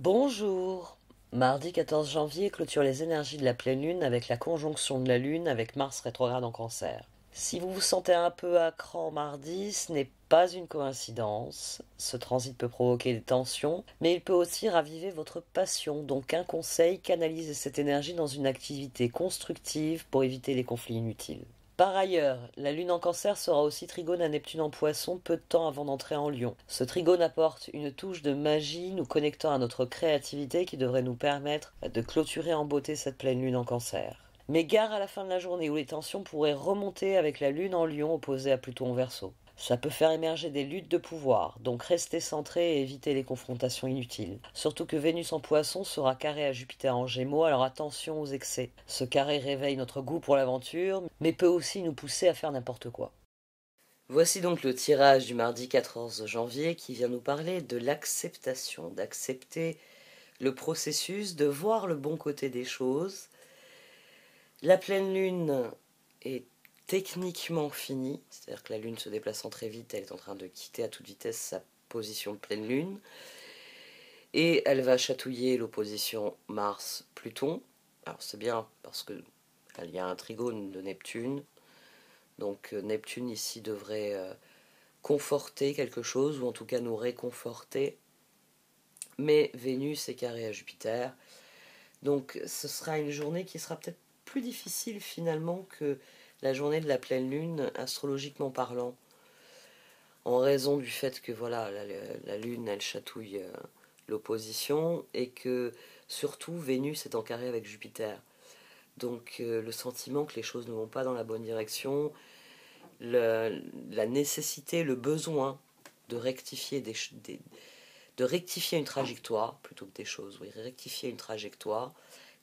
Bonjour. Mardi 14 janvier clôture les énergies de la pleine lune avec la conjonction de la lune avec Mars rétrograde en Cancer. Si vous vous sentez un peu à cran mardi, ce n'est pas une coïncidence. Ce transit peut provoquer des tensions, mais il peut aussi raviver votre passion. Donc un conseil, canalisez cette énergie dans une activité constructive pour éviter les conflits inutiles. Par ailleurs, la lune en Cancer sera aussi trigone à Neptune en Poisson peu de temps avant d'entrer en Lion. Ce trigone apporte une touche de magie nous connectant à notre créativité qui devrait nous permettre de clôturer en beauté cette pleine lune en Cancer. Mais gare à la fin de la journée où les tensions pourraient remonter avec la lune en Lion opposée à Pluton en Verseau. Ça peut faire émerger des luttes de pouvoir, donc restez centré et évitez les confrontations inutiles. Surtout que Vénus en Poisson sera carré à Jupiter en Gémeaux, alors attention aux excès. Ce carré réveille notre goût pour l'aventure, mais peut aussi nous pousser à faire n'importe quoi. Voici donc le tirage du mardi 14 janvier qui vient nous parler de l'acceptation, d'accepter le processus, de voir le bon côté des choses. La pleine lune est techniquement finie, c'est-à-dire que la lune se déplaçant très vite, elle est en train de quitter à toute vitesse sa position de pleine lune, et elle va chatouiller l'opposition Mars-Pluton. Alors c'est bien parce que il y a un trigone de Neptune, donc Neptune ici devrait conforter quelque chose, ou en tout cas nous réconforter, mais Vénus est carrée à Jupiter, donc ce sera une journée qui sera peut-être plus difficile finalement que la journée de la pleine lune, astrologiquement parlant, en raison du fait que voilà, la lune elle chatouille l'opposition et que surtout Vénus est en carré avec Jupiter. Donc le sentiment que les choses ne vont pas dans la bonne direction, la nécessité, le besoin de rectifier de rectifier une trajectoire plutôt que des choses, oui, rectifier une trajectoire,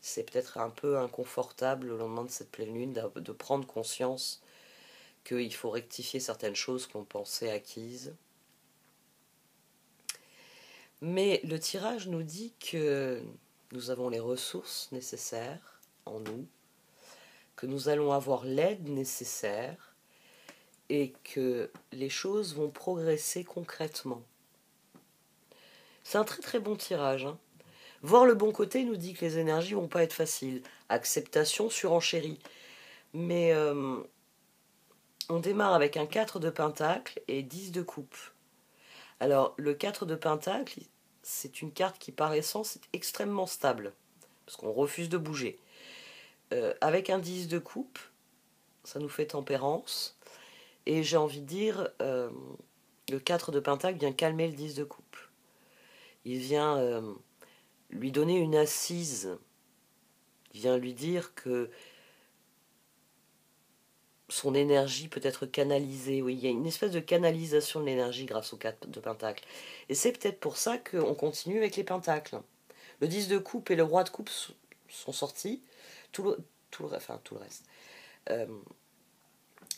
c'est peut-être un peu inconfortable le lendemain de cette pleine lune de prendre conscience qu'il faut rectifier certaines choses qu'on pensait acquises. Mais le tirage nous dit que nous avons les ressources nécessaires en nous, que nous allons avoir l'aide nécessaire et que les choses vont progresser concrètement. C'est un très très bon tirage. Hein. Voir le bon côté nous dit que les énergies vont pas être faciles. Acceptation, surenchérie. Mais on démarre avec un 4 de pentacle et 10 de coupe. Alors, le 4 de pentacle, c'est une carte qui, par essence, est extrêmement stable, parce qu'on refuse de bouger. Avec un 10 de coupe, ça nous fait tempérance, et j'ai envie de dire, le 4 de pentacle vient calmer le 10 de coupe. Il vient lui donner une assise, il vient lui dire que son énergie peut être canalisée. Oui, il y a une espèce de canalisation de l'énergie grâce au 4 de pentacle. Et c'est peut-être pour ça qu'on continue avec les pentacles. Le 10 de coupe et le roi de coupe sont sortis. Tout le reste.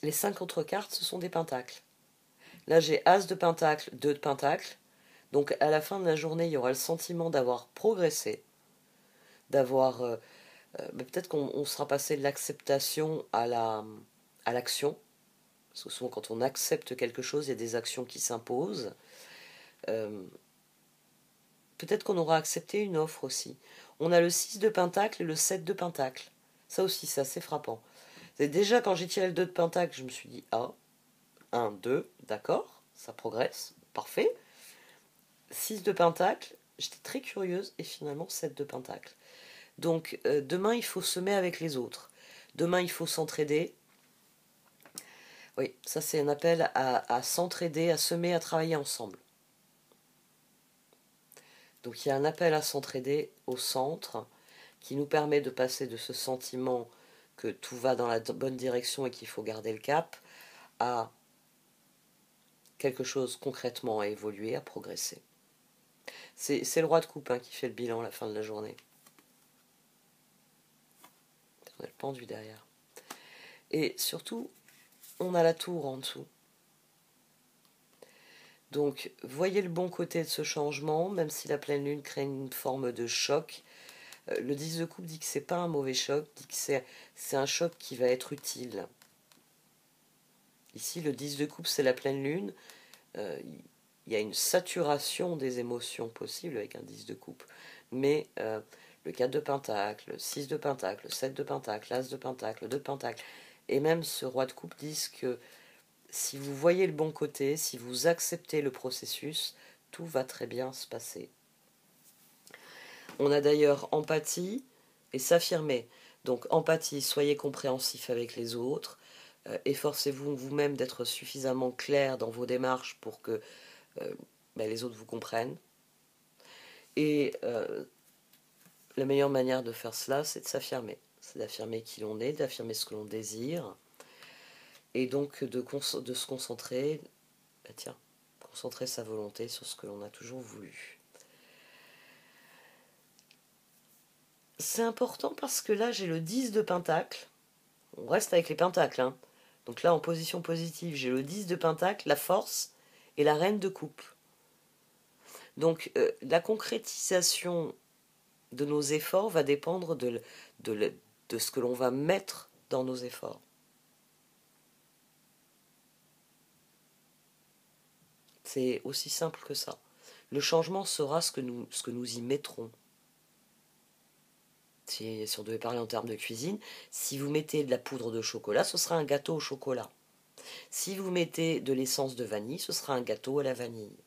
Les 5 autres cartes, ce sont des pentacles. Là, j'ai As de pentacle, 2 de pentacle. Donc, à la fin de la journée, il y aura le sentiment d'avoir progressé, d'avoir... peut-être qu'on sera passé de l'acceptation à l'action. Parce que souvent, quand on accepte quelque chose, il y a des actions qui s'imposent. Peut-être qu'on aura accepté une offre aussi. On a le 6 de pentacle et le 7 de pentacle. Ça aussi, c'est assez frappant. Déjà, quand j'ai tiré le 2 de pentacle, je me suis dit, ah, 1, 2, d'accord, ça progresse, parfait. 6 de pentacle, j'étais très curieuse, et finalement 7 de pentacle. Donc, demain, il faut semer avec les autres. Demain, il faut s'entraider. Oui, ça c'est un appel à s'entraider, à semer, à travailler ensemble. Donc il y a un appel à s'entraider au centre qui nous permet de passer de ce sentiment que tout va dans la bonne direction et qu'il faut garder le cap à quelque chose concrètement à évoluer, à progresser. C'est le roi de coupe qui fait le bilan à la fin de la journée. On a le pendu derrière. Et surtout, on a la tour en dessous. Donc, voyez le bon côté de ce changement, même si la pleine lune crée une forme de choc. Le 10 de coupe dit que c'est pas un mauvais choc, dit que c'est un choc qui va être utile. Ici, le 10 de coupe, c'est la pleine lune. il y a une saturation des émotions possibles avec un 10 de coupe. Mais le 4 de pentacle, le 6 de pentacle, le 7 de pentacle, l'as de pentacle, le 2 de pentacle, et même ce roi de coupe disent que si vous voyez le bon côté, si vous acceptez le processus, tout va très bien se passer. On a d'ailleurs empathie et s'affirmer. Donc empathie, soyez compréhensif avec les autres, efforcez-vous vous-même d'être suffisamment clair dans vos démarches pour que les autres vous comprennent. Et la meilleure manière de faire cela, c'est de s'affirmer. C'est d'affirmer qui l'on est, d'affirmer ce que l'on désire, et donc de se concentrer, concentrer sa volonté sur ce que l'on a toujours voulu. C'est important parce que là, j'ai le 10 de pentacle. On reste avec les pentacles, hein. Donc là, en position positive, j'ai le 10 de pentacle, la force, et la reine de coupe. Donc la concrétisation de nos efforts va dépendre de ce que l'on va mettre dans nos efforts. C'est aussi simple que ça. Le changement sera ce que nous y mettrons. Si on devait parler en termes de cuisine, si vous mettez de la poudre de chocolat, ce sera un gâteau au chocolat. Si vous mettez de l'essence de vanille, ce sera un gâteau à la vanille.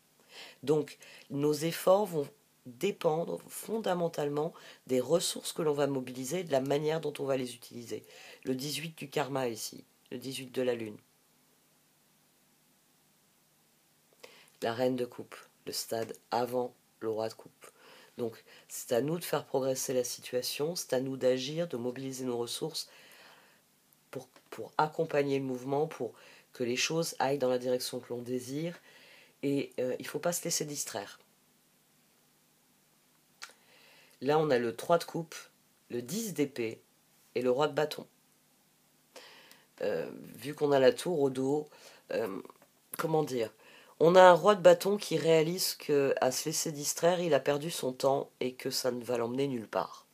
Donc, nos efforts vont dépendre fondamentalement des ressources que l'on va mobiliser et de la manière dont on va les utiliser. Le 18 du karma ici, le 18 de la lune. La reine de coupe, le stade avant le roi de coupe. Donc, c'est à nous de faire progresser la situation, c'est à nous d'agir, de mobiliser nos ressources pour accompagner le mouvement, pour que les choses aillent dans la direction que l'on désire. Et il ne faut pas se laisser distraire. Là, on a le 3 de coupe, le 10 d'épée et le roi de bâton. Vu qu'on a la tour au dos, comment dire, on a un roi de bâton qui réalise qu'à se laisser distraire, il a perdu son temps et que ça ne va l'emmener nulle part.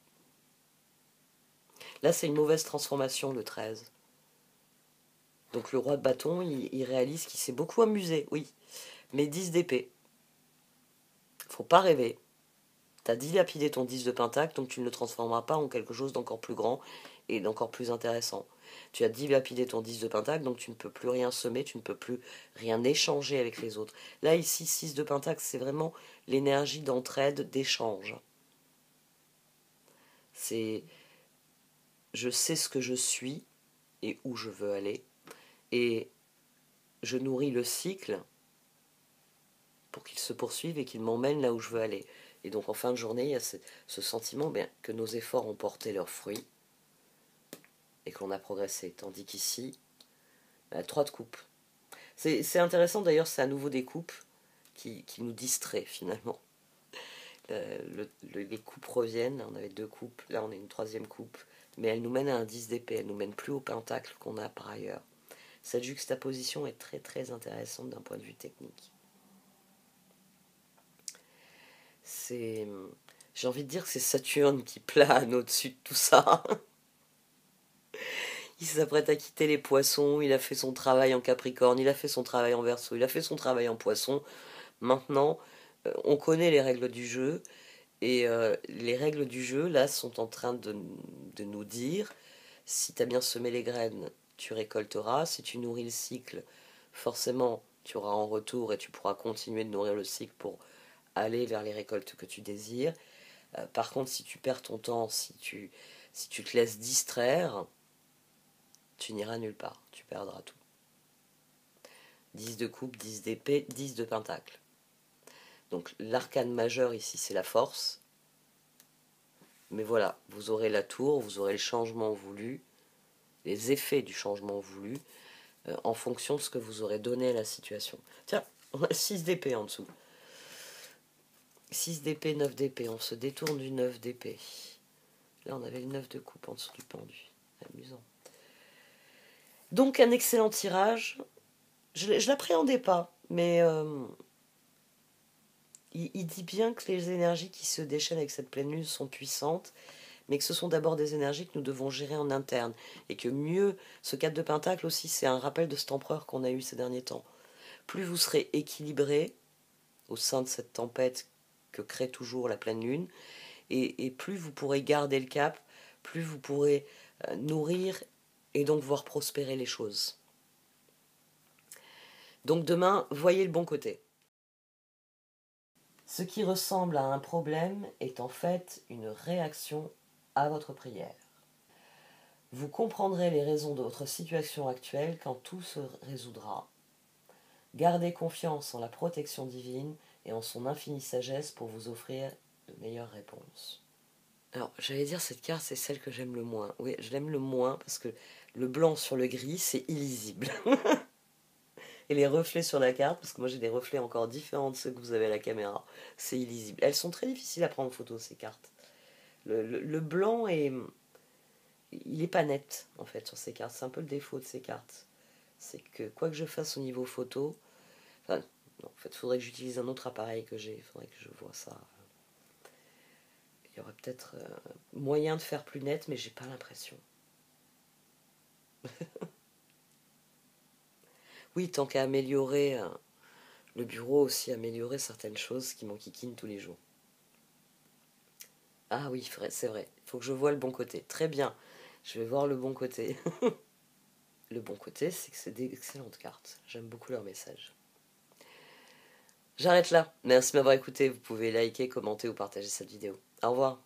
Là, c'est une mauvaise transformation, le 13. Donc le roi de bâton, il réalise qu'il s'est beaucoup amusé, oui. Mais 10 d'épée. Faut pas rêver. T'as dilapidé ton 10 de pentacle, donc tu ne le transformeras pas en quelque chose d'encore plus grand et d'encore plus intéressant. Tu as dilapidé ton 10 de pentacle, donc tu ne peux plus rien semer, tu ne peux plus rien échanger avec les autres. Là, ici, 6 de pentacle, c'est vraiment l'énergie d'entraide, d'échange. C'est je sais ce que je suis et où je veux aller, et je nourris le cycle pour qu'il se poursuive et qu'il m'emmène là où je veux aller. Et donc en fin de journée, il y a ce sentiment que nos efforts ont porté leurs fruits et qu'on a progressé. Tandis qu'ici, 3 de coupe. C'est intéressant d'ailleurs, c'est à nouveau des coupes qui nous distraient finalement. Les coupes reviennent, on avait 2 coupes, là on a une 3e coupe, mais elle nous mène à un 10 d'épée, elle nous mène plus au pentacle qu'on a par ailleurs. Cette juxtaposition est très très intéressante d'un point de vue technique. J'ai envie de dire que c'est Saturne qui plane au-dessus de tout ça. Il s'apprête à quitter les poissons, il a fait son travail en Capricorne, il a fait son travail en Verseau, il a fait son travail en Poisson. Maintenant, on connaît les règles du jeu, et les règles du jeu, là, sont en train de nous dire, si tu as bien semé les graines, tu récolteras, si tu nourris le cycle, forcément, tu auras en retour et tu pourras continuer de nourrir le cycle pour aller vers les récoltes que tu désires. Par contre, si tu perds ton temps, si tu te laisses distraire, tu n'iras nulle part, tu perdras tout. 10 de coupe, 10 d'épée, 10 de pentacle. Donc l'arcane majeur ici, c'est la force. Mais voilà, vous aurez la tour, vous aurez le changement voulu, les effets du changement voulu, en fonction de ce que vous aurez donné à la situation. Tiens, on a 6 d'épée en dessous. 6 d'épée, 9 d'épée, on se détourne du 9 d'épée. Là, on avait le 9 de coupe en dessous du pendu. Amusant. Donc, un excellent tirage. Je ne l'appréhendais pas, mais il dit bien que les énergies qui se déchaînent avec cette pleine lune sont puissantes, mais que ce sont d'abord des énergies que nous devons gérer en interne. Et que mieux, ce 4 de pentacle aussi, c'est un rappel de cet empereur qu'on a eu ces derniers temps. Plus vous serez équilibré, au sein de cette tempête que crée toujours la pleine lune. Et plus vous pourrez garder le cap, plus vous pourrez nourrir et donc voir prospérer les choses. Donc demain, voyez le bon côté. Ce qui ressemble à un problème est en fait une réaction à votre prière. Vous comprendrez les raisons de votre situation actuelle quand tout se résoudra. Gardez confiance en la protection divine et en son infinie sagesse pour vous offrir de meilleures réponses. Alors, j'allais dire, cette carte, c'est celle que j'aime le moins. Oui, je l'aime le moins parce que le blanc sur le gris, c'est illisible. Et les reflets sur la carte, parce que moi j'ai des reflets encore différents de ceux que vous avez à la caméra, c'est illisible. Elles sont très difficiles à prendre en photo, ces cartes. Le blanc est... Il n'est pas net, en fait, sur ces cartes. C'est un peu le défaut de ces cartes. C'est que, quoi que je fasse au niveau photo... Enfin, non, en fait, il faudrait que j'utilise un autre appareil que j'ai. Il faudrait que je vois ça. Il y aurait peut-être moyen de faire plus net, mais j'ai pas l'impression. Oui, tant qu'à améliorer le bureau, aussi améliorer certaines choses qui m'enquiquinent tous les jours. Ah oui, c'est vrai. Il faut que je voie le bon côté. Très bien. Je vais voir le bon côté. Le bon côté, c'est que c'est d'excellentes cartes. J'aime beaucoup leur message. J'arrête là. Merci de m'avoir écouté. Vous pouvez liker, commenter ou partager cette vidéo. Au revoir.